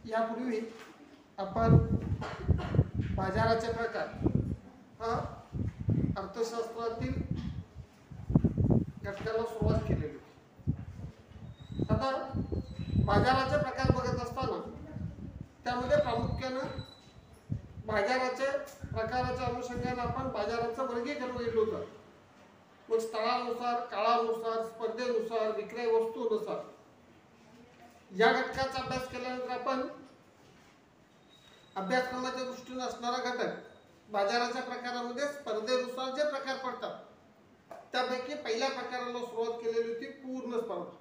यापूर्वी आपण बाजाराचे प्रकार हा अर्थशास्त्रातील घटकाला सुरुवात केलेली होती. आता बाजाराचे प्रकार बघत असताना त्यामध्ये प्रामुख्यानं बाजाराचे प्रकाराच्या अनुषंगाने आपण बाजाराचं वर्गीकरण केलं होतं. मग स्थळानुसार, काळानुसार, स्पर्धेनुसार, विक्रय वस्तूनुसार या घटकाचा अभ्यास केल्यानंतर आपण अभ्यासक्रमाच्या दृष्टीने असणारा घटक बाजाराच्या प्रकारामध्ये स्पर्धेनुसार जे प्रकार पडतात त्यापैकी पहिल्या प्रकाराला सुरुवात केलेली होती पूर्ण स्पर्धा.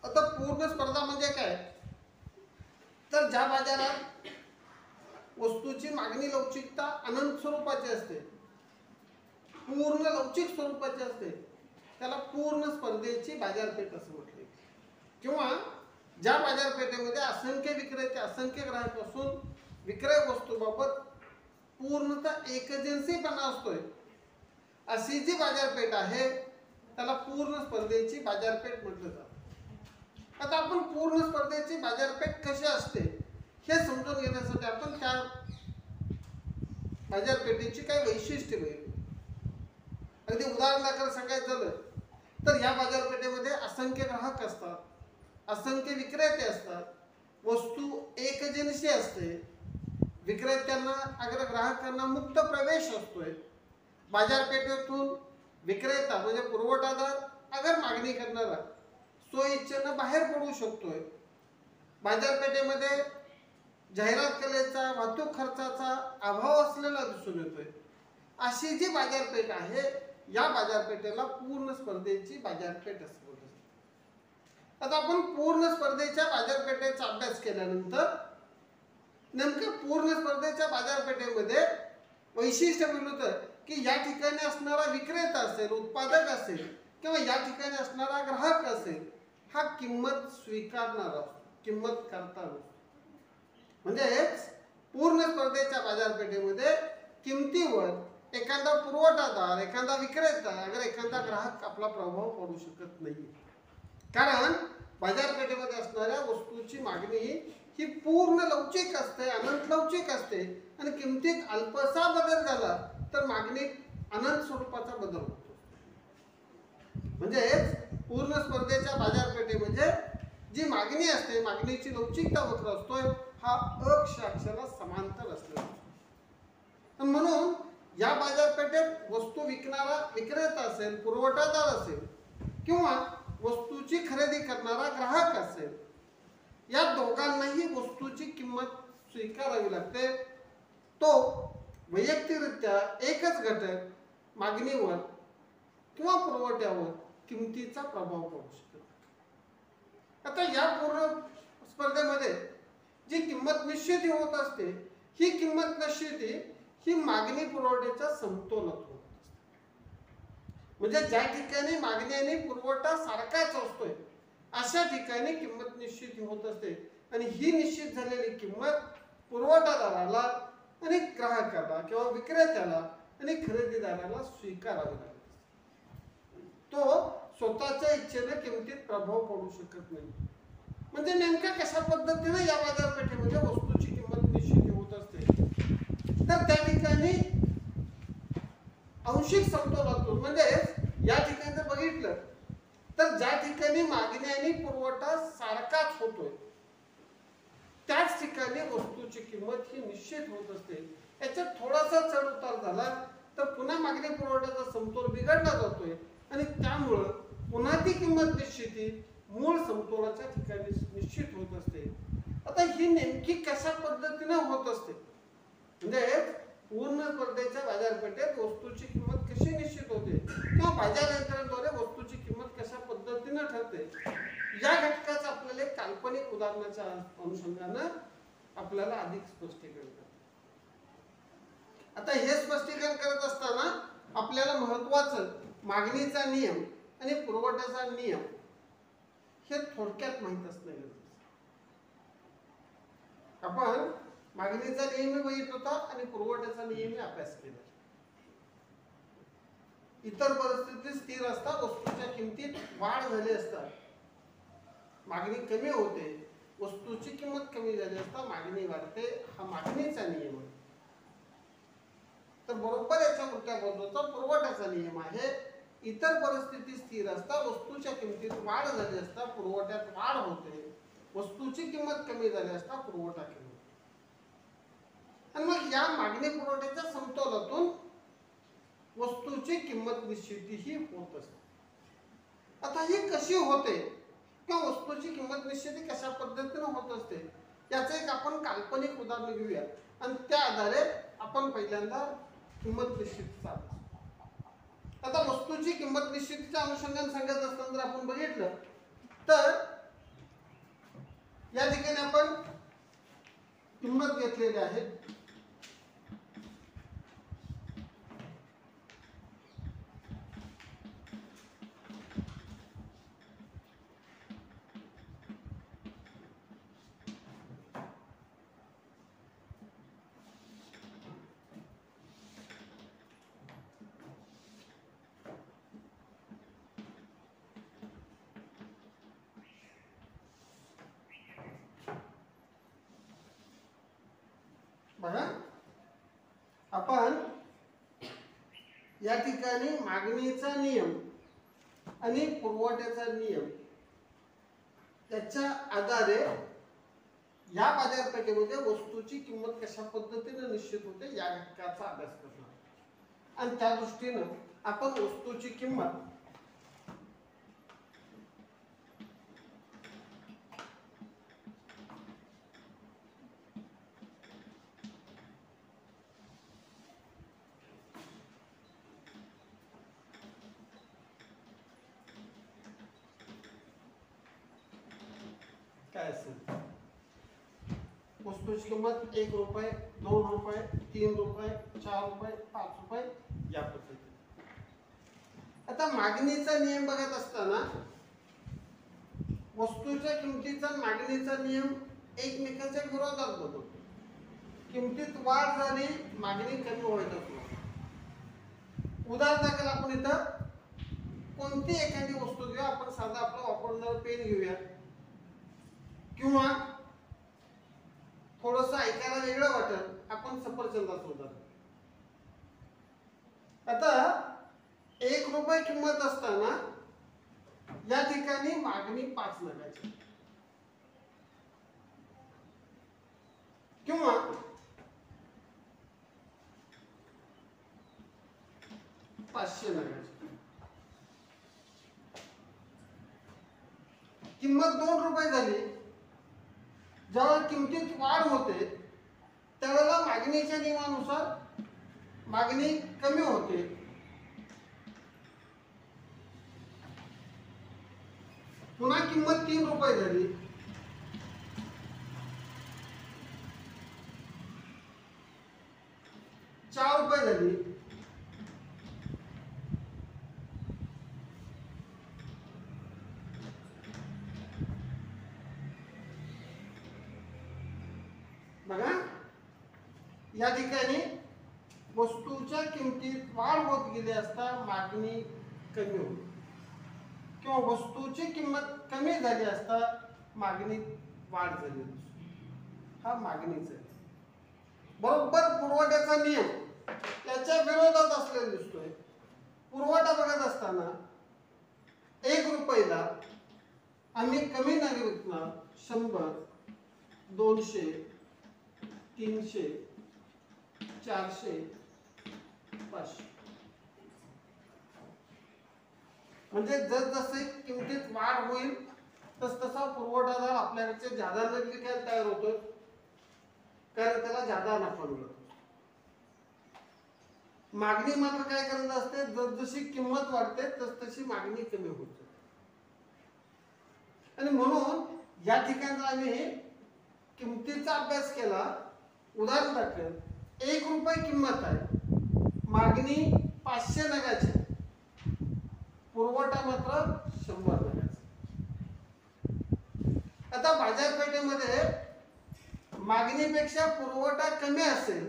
आता पूर्ण स्पर्धा म्हणजे काय, तर ज्या बाजारात वस्तूची मागणी लवचिकता अनंत स्वरूपाची असते, पूर्ण लवचिक स्वरूपाची असते, त्याला पूर्ण स्पर्धेची बाजारपेठ असं म्हटले. किंवा ज्या बाजारपेठेमध्ये असंख्य विक्रेते, असंख्य ग्राहक असून विक्रय वस्तूबाबत पूर्णतः एकजिन्सीपणा असतोय, अशी जी बाजारपेठ आहे त्याला पूर्ण स्पर्धेची बाजारपेठ म्हटलं जातं. आता आपण पूर्ण स्पर्धेची बाजारपेठ कशी असते हे समजून घेण्यासाठी आपण त्या बाजारपेठेची काही वैशिष्ट्ये बघितली. अगदी उदाहरणार्थ सांगायचं झालं तर या बाजारपेठेमध्ये असंख्य ग्राहक असतात, असंख्य विक्रेते असतात, वस्तू एकजिन्सी असते, विक्रेत्यांना अगर ग्राहकांना मुक्त प्रवेश असतोय, बाजारपेठेतून विक्रेता म्हणजे पुरवठादार अगर मागणी करणारा स्वइच्छेनं बाहेर पडू शकतोय, बाजारपेठेमध्ये जाहिरात कलेचा, वाहतूक खर्चाचा अभाव असलेला दिसून येतोय. अशी जी बाजारपेठ आहे या बाजारपेठेला पूर्ण स्पर्धेची बाजारपेठ असं बोललं जातं. आता आपण पूर्ण स्पर्धेच्या बाजारपेठेचा अभ्यास केल्यानंतर नेमकं पूर्ण स्पर्धेच्या बाजारपेठेमध्ये वैशिष्ट्य मिळतं की या ठिकाणी असणारा विक्रेता असेल, उत्पादक असेल किंवा या ठिकाणी असणारा ग्राहक असेल, हा किंमत स्वीकारणारा, किंमत करता. म्हणजे पूर्ण स्पर्धेच्या बाजारपेठेमध्ये किमतीवर एखादा पुरवठादार, एखादा विक्रेता अगर एखादा ग्राहक आपला प्रभाव पडू शकत नाही. कारण बाजारपेठेमध्ये असणाऱ्या वस्तूची मागणी ही पूर्ण लवचिक असते, अनंत लवचिक असते आणि किमतीत अल्पसा बदल झाला तर मागणीत अनंत स्वरूपाचा बदल होतो. म्हणजेच पूर्ण स्पर्धेच्या बाजारपेठेमध्ये जी मागणी असते, मागणीची लवचिकता वक्र असतोय हा अक्ष अक्षाला समांतर असलेला असतो. म्हणून या बाजारपेठेत वस्तू विकणारा विक्रेता असेल, पुरवठादार असेल किंवा वस्तूची खरेदी करणारा ग्राहक असेल, या दोघांनाही वस्तूची किंमत स्वीकारावी लागते. तो वैयक्तिकरित्या एकच घटक मागणीवर किंवा पुरवठ्यावर किमतीचा प्रभाव पडू शकतो. आता या पूर्ण स्पर्धेमध्ये जी किंमत निश्चिती होत असते, ही किंमत निश्चिती ही मागणी पुरवठ्याच्या समतोलात होत असते. म्हणजे ज्या ठिकाणी मागणी आणि पुरवठा सारखाच असतोय अशा ठिकाणी किंमत निश्चिती होत असते आणि ही निश्चित झालेली किंमत पुरवठादाराला आणि ग्राहकाला किंवा विक्रेत्याला आणि खरेदीदाराला स्वीकारावी लागते. तो स्वतःच्या इच्छेने किमतीत प्रभाव पडू शकत नाही. म्हणजे नेमक्या कशा पद्धतीने या बाजारपेठेमध्ये वस्तूची किंमत निश्चित होत असते, तर त्या ठिकाणी आंशिक समतोलातून, म्हणजे या ठिकाणी जर बघितलं तर ज्या ठिकाणी मागणी आणि पुरवठा सारखाच होतोय त्याच ठिकाणी वस्तूची किंमत ही निश्चित होत असते. याच्यात थोडासा चढ उतार झाला तर पुन्हा मागणी पुरवठ्याचा समतोल बिघडला जातोय आणि त्यामुळं पुन्हा ती किंमत निश्चिती मूळ समतोलाच्या ठिकाणी निश्चित होत असते. आता ही नेमकी कशा पद्धतीने होत असते, म्हणजे पूर्ण स्पर्धेच्या बाजारपेठेत वस्तूची किंमत कशी निश्चित होते किंवा बाजार यंत्रणाद्वारे वस्तूची किंमत कशा पद्धतीने ठरते, या घटकाचं आपल्याला एक काल्पनिक उदाहरणाच्या अनुषंगाने आपल्याला अधिक स्पष्टीकरण करते. आता हे स्पष्टीकरण करत असताना आपल्याला महत्वाचं मागणीचा नियम आणि पुरवठ्याचा नियम हे थोडक्यात माहित असणं गरजेचं. आपण मागणीचा नियम बघितला होता आणि पुरवठ्याचा नियम अभ्यास केला. इतर परिस्थितीत स्थिर असता वस्तूच्या किमतीत वाढ झाली असता, मागणी कमी होते वस्तूची किंमत कमी झाली असता मागणी वाढते, हा मागणीचा नियम आहे. तर बरोबर याच्या उलट्या बाजूचा पुरवठ्याचा नियम आहे. इतर परिस्थिती स्थिर असता वस्तूच्या किमतीत वाढ झाली असता पुरवठ्यात वाढ होते, वस्तूची किंमत कमी झाली असता पुरवठा कमी होतो. आणि मग या मागणी पुरवठ्याच्या समतोलातून वस्तूची किंमत निश्चिती ही होत असते. आता ही कशी होते किंवा वस्तूची किंमत निश्चिती कशा पद्धतीने होत असते याचं एक आपण काल्पनिक उदाहरण घेऊया आणि त्या आधारे आपण पहिल्यांदा किंमत निश्चित साधू. आता वस्तूची किंमत निश्चितीच्या अनुषंगाने सांगत असताना जर आपण बघितलं तर या ठिकाणी आपण किंमत घेतलेली आहे. बघा आपण या ठिकाणी मागणीचा नियम आणि पुरवठ्याचा नियम याच्या आधारे या बाजारपेठेमध्ये वस्तूची किंमत कशा पद्धतीने निश्चित होते या घटकाचा अभ्यास करणार आणि त्या दृष्टीने आपण वस्तूची किंमत काय असेल. वस्तूची किंमत 1 रुपये, 2 रुपये, 3 रुपये, 4 रुपये, 5 रुपये या पद्धतीने. आता मागणीचा नियम बघत असताना वस्तूच्या किमतीचा मागणीचा नियम एकमेकांच्या विरोधात बदलतो. किमतीत वाढ झाली मागणी कमी व्हायला सुरुवात. उदाहरणार्थ आपण इथं कोणती एखादी वस्तू घेऊया. आपण साधा आपला वापरणारा पेन घेऊया किंवा थोडंसं ऐकायला वेगळं वाटेल आपण सफरचंदाचं उदाहरण. आता 1 रुपये किंमत असताना या ठिकाणी मागणी 5 नगाची किंवा 500 नगाची. किंमत 2 रुपये झाली. जेव्हा किमतीत वाढ होते त्यावेळेला मागणीच्या नियमानुसार मागणी कमी होते. पुन्हा किंमत 3 रुपये झाली. चार रुपये झाली. बघा या ठिकाणी वस्तूच्या किमतीत वाढ होत गेली असता मागणी कमी होते किंवा वस्तूची किंमत कमी झाली असता मागणीत वाढ झाली. हा मागणीचा आहे. बरोबर पुरवठ्याचा नियम त्याच्या विरोधात असलेला दिसतोय. पुरवठा बघत असताना 1 रुपयाला आम्ही कमी नग विकणार 100, 200, 300, 400, 500. म्हणजे जसजसे किमतीत वाढ होईल तसतसा पुरवठादार आपल्याकडे ज्यादा नग विकायला तयार होतो कारण त्याला ज्यादा नफा मिळतो. मागणी मात्र काय करत असते जसजशी किंमत वाढते तसतशी मागणी कमी होते. आणि म्हणून या ठिकाणी आम्ही किमतीचा अभ्यास केला. उदाहरण दाखल 1 रुपये किंमत आहे. मागणी 500 नगाची, पुरवठा मात्र 100 नगाचा. आता बाजारपेठेमध्ये मागणीपेक्षा पुरवठा कमी असेल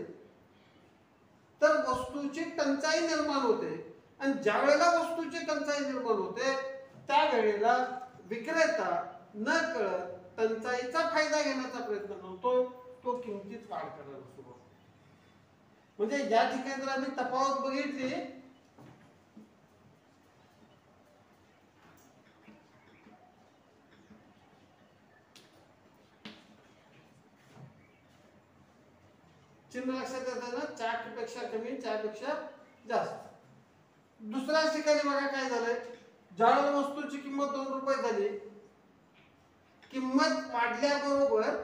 तर वस्तूची टंचाई निर्माण होते आणि ज्या वेळेला वस्तूची टंचाई निर्माण होते त्यावेळेला विक्रेता न कळत टंचाईचा फायदा घेण्याचा प्रयत्न करतो तो किमतीत वाढ करायला सुरुवात. म्हणजे या ठिकाणी जर आम्ही तफावत बघितली चिन्ह लक्षात येतं ना, 4 पेक्षा कमी 4 पेक्षा जास्त. दुसऱ्या ठिकाणी बघा काय झालंय, ज्यावेळेला वस्तूची किंमत 2 रुपये झाली, किंमत वाढल्याबरोबर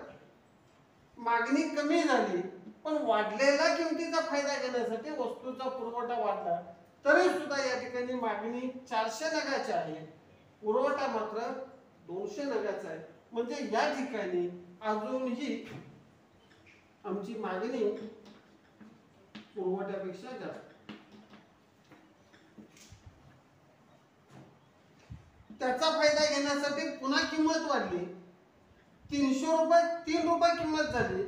मागणी कमी झाली, पण वाढलेल्या किमतीचा फायदा घेण्यासाठी वस्तूचा पुरवठा वाढला, तरी सुद्धा या ठिकाणी मागणी 400 नगाची आहे, पुरवठा मात्र 200 नगाचा आहे. म्हणजे या ठिकाणी अजूनही आमची मागणी पुरवठ्यापेक्षा जास्त. त्याचा फायदा घेण्यासाठी पुन्हा किंमत वाढली, 300 रुपये 3 रुपये किंमत झाली,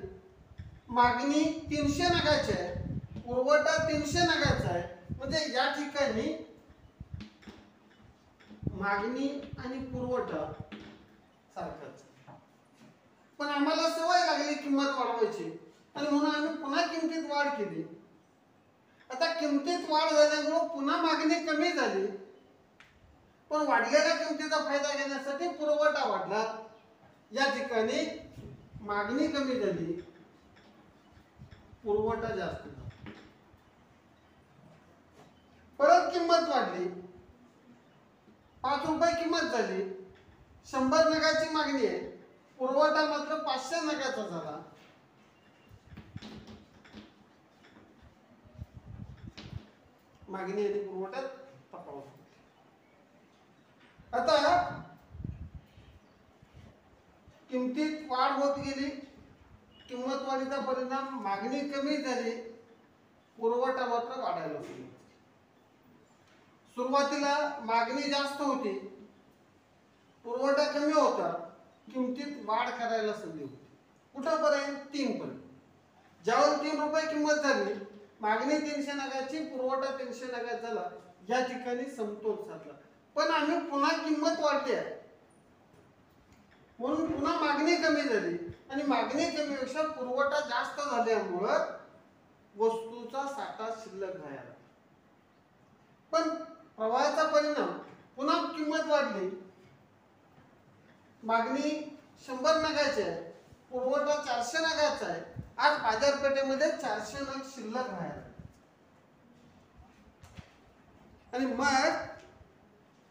मागणी 300 नगाची आहे, पुरवठा 300 नगाचा आहे. म्हणजे या ठिकाणी मागणी आणि पुरवठा सारखाच, पण आम्हाला सवय लागली किंमत वाढवायची आणि म्हणून आम्ही पुन्हा किमतीत वाढ केली. आता किमतीत वाढ झाल्यामुळे पुन्हा मागणी कमी झाली, पण वाढलेल्या किमतीचा फायदा घेण्यासाठी पुरवठा वाढला. या ठिकाणी मागणी कमी झाली, पुरवठा जास्त झाला. परत किंमत वाढली, 5 रुपये किंमत झाली, 100 नगाची मागणी आहे, पुरवठा मात्र 500 नगाचा झाला. मागणी आणि पुरवठ्यात तफावत. आता किमतीत वाढ होत गेली, किंमत वाढीचा परिणाम मागणी कमी झाली, पुरवठा मात्र वाढायला लागला. सुरुवातीला मागणी जास्त होती, पुरवठा कमी होता, किमतीत वाढ करायला संधी होती. कुठपर्यंत? 3 पर्यंत. ज्यावेळेला 3 रुपये किंमत झाली, मागणी 300 नगाची, पुरवठा 300 नगाचा झाला, या ठिकाणी समतोल साधला. पण आम्ही पुन्हा किंमत वाढली आहे म्हणून पुन्हा मागणी कमी झाली आणि मागणी कमीपेक्षा पुरवठा जास्त झाल्यामुळं वस्तूचा साठा शिल्लक राहिला. पण प्रवाहाचा परिणाम पुन्हा किंमत वाढली, मागणी 100 नगाची आहे, पुरवठा 400 नगाचा आहे. आज बाजारपेठेमध्ये 400 नग शिल्लक राहिला आणि मग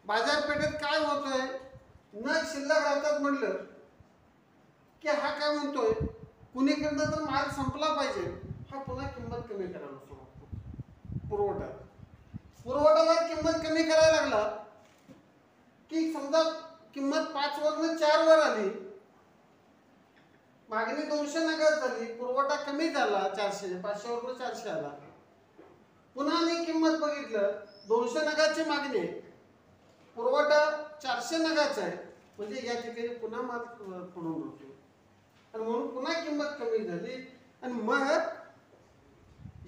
बाजारपेठेत काय होतोय, नग शिल्लक राहतात म्हटलं की हा काय म्हणतोय, कुणीकडनं तर माल संपला पाहिजे, हा पुन्हा किंमत कमी करायला सुरुवात. पुरवठादार किंमत कमी करायला लागला की समजा किंमत 5 वरून 4 वर आली, मागणी 200 नगात झाली, पुरवठा कमी झाला, 400 500 वरून 400 आला. पुन्हा मी किंमत बघितलं, 200 नगाची मागणी आहे, पुरवठा 400 नगाचा आहे. म्हणजे या ठिकाणी पुन्हा माल पडून होतो आणि म्हणून पुन्हा किंमत कमी झाली. आणि मग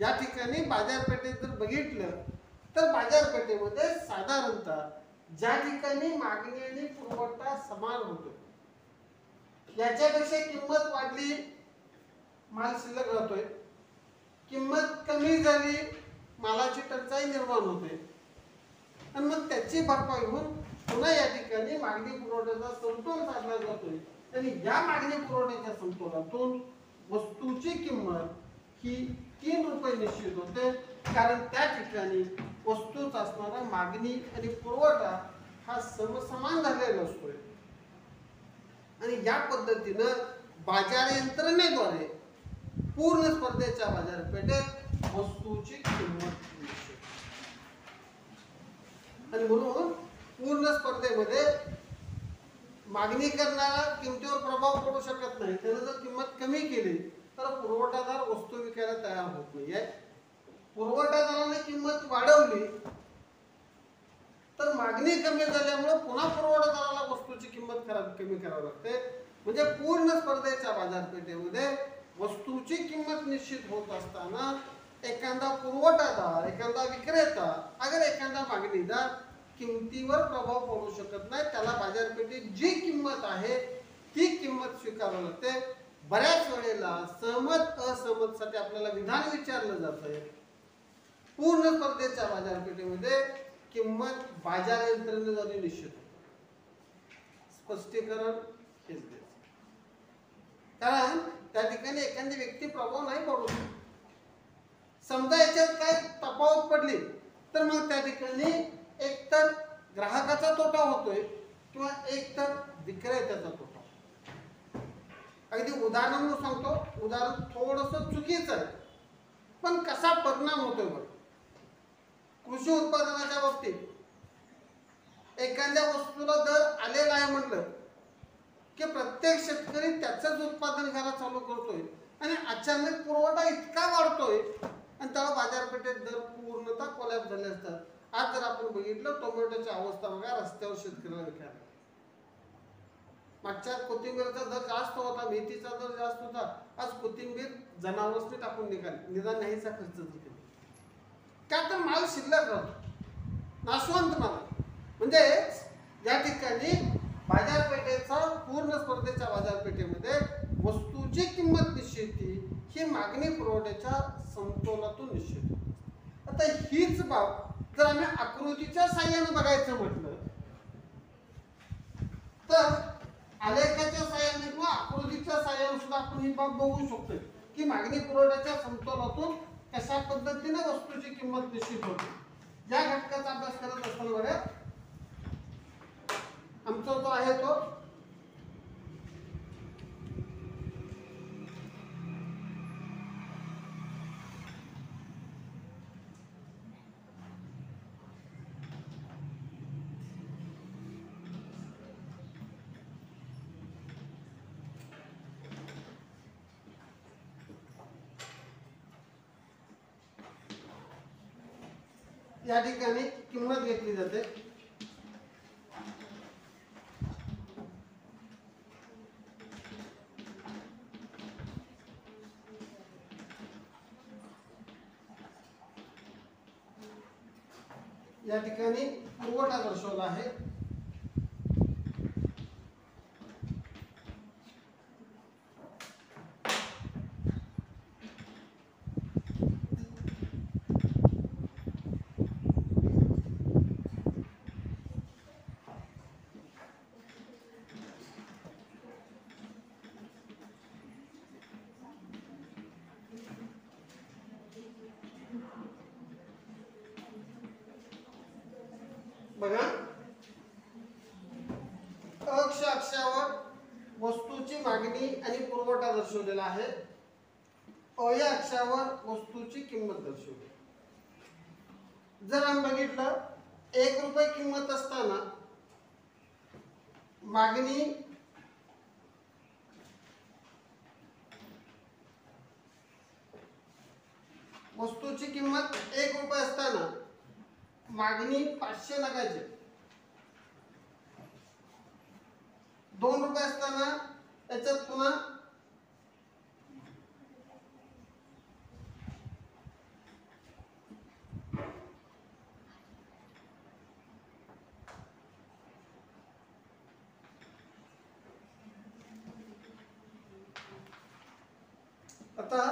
या ठिकाणी बाजारपेठेत जर बघितलं तर बाजारपेठेमध्ये साधारणतः ज्या ठिकाणी मागणी आणि पुरवठा समान होतो, याच्यापेक्षा किंमत वाढली, माल शिल्लक राहतोय, किंमत कमी झाली, मालाची टंचाई निर्माण होते आणि मग त्याची भरपाई होऊन पुन्हा या ठिकाणी मागणी पुरवठ्याचा समतोल साधला जातोय. आणि या मागणी पुरवठ्याच्या समतोलातून वस्तूची किंमत ही 3 रुपये निश्चित होते, कारण त्या ठिकाणी वस्तूचा असणारा मागणी आणि पुरवठा हा समान झालेला असतोय. आणि या पद्धतीनं बाजार यंत्रणेद्वारे पूर्ण स्पर्धेच्या बाजारपेठेत वस्तूची किंमत निश्चित. आणि म्हणून पूर्ण स्पर्धेमध्ये मागणी करणारा किमतीवर प्रभाव पडू शकत नाही. त्यानं जर किंमत कमी केली तर पुरवठादार वस्तू विकायला तयार होत नाहीये. पुरवठादाराने किंमत वाढवली तर मागणी कमी झाल्यामुळे पुन्हा पुरवठादाराला वस्तूची किंमत कमी करावी लागते. म्हणजे पूर्ण स्पर्धेच्या बाजारपेठेमध्ये वस्तूची किंमत निश्चित होत असताना एखादा पुरवठादार, एखादा विक्रेता, अगर एखादा मागणीदार किमतीवर प्रभाव पडू शकत नाही. त्याला बाजारपेठेत जी किंमत आहे ती किंमत स्वीकारावी लागते. बऱ्याच वेळेला सहमत असहमतसाठी आपल्याला विधान विचारलं जातंय. पूर्ण स्पर्धेच्या बाजारपेठेमध्ये किंमत बाजार यंत्रणेद्वारे निश्चित होते. स्पष्टीकरण हेच द्यायचं. कारण त्या ठिकाणी एखादी व्यक्ती प्रभाव नाही पडू शकत. समजा याच्यात काय तफावत पडली तर मग त्या ठिकाणी एकतर ग्राहकाचा तोटा होतोय किंवा एकतर विक्रेत्याचा तोटा. अगदी उदाहरण म्हणून सांगतो. उदाहरण थोडंसं चुकीचं आहे पण कसा परिणाम होतोय बघ. कृषी उत्पादनाच्या बाबतीत एखाद्या वस्तूला दर आलेला आहे म्हटलं की प्रत्येक शेतकरी त्याचंच उत्पादन घ्यायला चालू करतोय आणि अचानक पुरवठा इतका वाढतोय आणि त्याला बाजारपेठेत दर पूर्णतः कोलॅप्स झाले असतात. आज जर आपण बघितलं टोमॅटोची अवस्था बघा, रस्त्यावर शेतकऱ्याला विकायला. मागच्या कोथिंबीरचा दर जास्त होता, मेथीचा दर जास्त होता. आज कोथिंबीर जनावरच टाकून निघाली, निदान नाहीचा खर्च केला. का तर माल शिल्लक राहतो, नाशवंत माल. म्हणजे या ठिकाणी बाजारपेठेचा पूर्ण स्पर्धेच्या बाजारपेठेमध्ये वस्तूची किंमत निश्चिती ही मागणी पुरवठ्याच्या समतोलातून निश्चित होते. आता हीच बाब जर आम्ही आकृतीच्या साहाय्याने बघायचं म्हटलं तर आलेखाच्या साहाय्याने किंवा आकृतीच्या साहाय्याने सुद्धा आपण ही बाब बघू शकतो की मागणी पुरवठ्याच्या समतोलातून कशा पद्धतीने वस्तूची किंमत निश्चित होते. या घटकाचा अभ्यास करत असताना बघा आमचा जो आहे तो या ठिकाणी किंमत घेतली जाते. या ठिकाणी पुरवठा दर्शवला आहे. बघा अक्ष अक्षावर वस्तूची मागणी आणि पुरवठा दर्शवलेला आहे. अय अक्षावर वस्तूची किंमत दर्शवली. जर आम्ही बघितलं 1 रुपये किंमत असताना मागणी वस्तूची किंमत 1 रुपये असताना मागणी 500 नगाची. 2 रुपये असताना त्याच्यात पुन्हा आता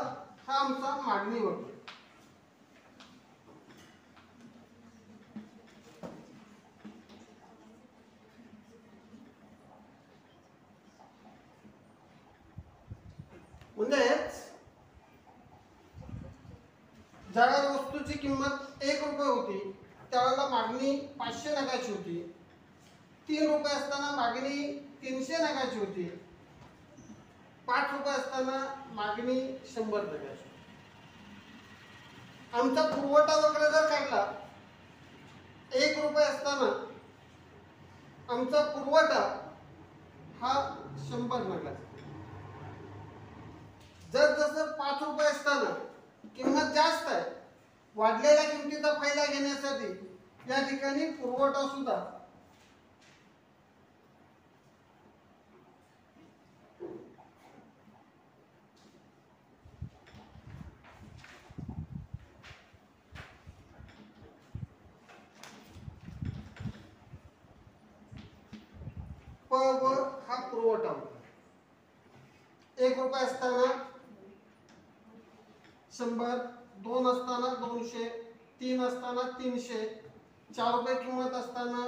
हा आमचा मागणी वक्र. म्हणजेच ज्यावेळेला वस्तूची किंमत 1 रुपये होती त्यावेळेला मागणी 500 नगाची होती. 3 रुपये असताना मागणी 300 नगाची होती. 5 रुपये असताना मागणी 100 नगाची. आमचा पुरवठा वक्र जर काढला 1 रुपये असताना आमचा पुरवठा हा 100 नगाचा. जर जसं 5 रुपये असताना किंमत जास्त आहे, वाढलेल्या किमतीचा फायदा घेण्यासाठी या ठिकाणी पुरवठा सुद्धा प व हा पुरवठा होता. 1 रुपये असताना 100, 2 असताना 200, 3 असताना 300, 4 रुपये किंमत असताना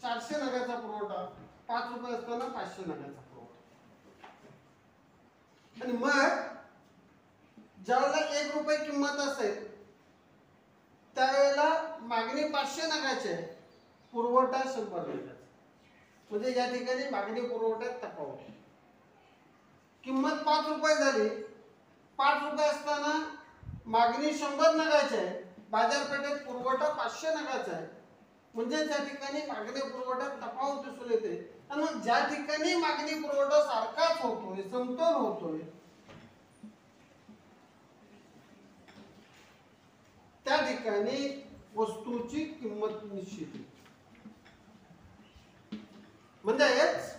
400 नगाचा पुरवठा, 5 रुपये असताना 500 नगाचा पुरवठा. आणि मग ज्यावेळेला 1 रुपये किंमत असेल त्यावेळेला मागणी 500 नगाची आहे, पुरवठा 100 नगाचा. म्हणजे या ठिकाणी मागणी पुरवठ्यात तफावत. किंमत 5 रुपये झाली, 5 रुपये असताना मागणी 100 नगाची आहे, बाजारपेठेत पुरवठा 500 नगाचा आहे. म्हणजे त्या ठिकाणी मागणी पुरवठ्यात तफावत दिसून येते. आणि मग ज्या ठिकाणी मागणी पुरवठा सारखाच होतोय, समतोल होतोय, त्या ठिकाणी वस्तूची किंमत निश्चित. म्हणजेच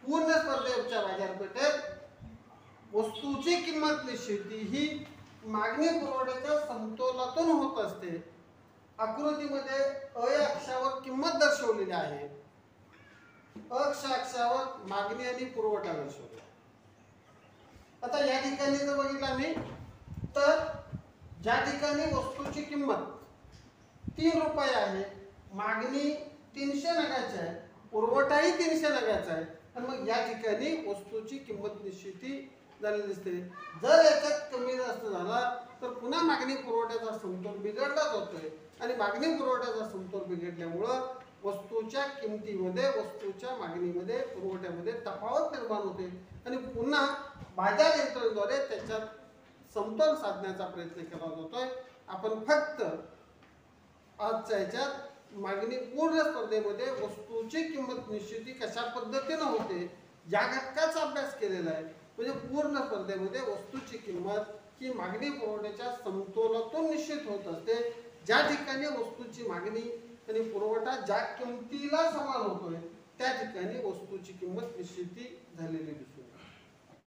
पूर्ण स्पर्धेच्या बाजारपेठेत वस्तूची किंमत निश्चिती ही मागणी पुरवठ्याच्या समतोलातून होत असते. आकृतीमध्ये अ या अक्षावर किंमत दर्शवलेली आहे, अक्ष अक्षावर मागणी आणि पुरवठा दर्शवला. आता या ठिकाणी जर बघितलं आम्ही तर ज्या ठिकाणी वस्तूची किंमत 3 रुपये आहे, मागणी 300 नगाची आहे, पुरवठाही 300 नगाचा आहे, आणि मग या ठिकाणी वस्तूची किंमत निश्चिती झालेली दिसते. जर याच्यात कमी जास्त झाला तर पुन्हा मागणी पुरवठ्याचा समतोल बिघडला जातोय, आणि मागणी पुरवठ्याचा समतोल बिघडल्यामुळं वस्तूच्या किमतीमध्ये, वस्तूच्या मागणीमध्ये, पुरवठ्यामध्ये तफावत निर्माण होते, आणि पुन्हा बाजार यंत्रणेद्वारे त्याच्यात समतोल साधण्याचा प्रयत्न केला जातोय. आपण फक्त आजच्या ह्याच्यात मागणी पूर्ण स्पर्धेमध्ये वस्तूची किंमत निश्चिती कशा पद्धतीने होते या घटकाचा अभ्यास केलेला आहे. म्हणजे पूर्ण स्पर्धेमध्ये वस्तूची किंमत ही मागणी पुरवठ्याच्या समतोलातून निश्चित होत असते. ज्या ठिकाणी वस्तूची मागणी आणि पुरवठा ज्या किमतीला समान होतोय त्या ठिकाणी वस्तूची किंमत निश्चिती झालेली दिसून येते.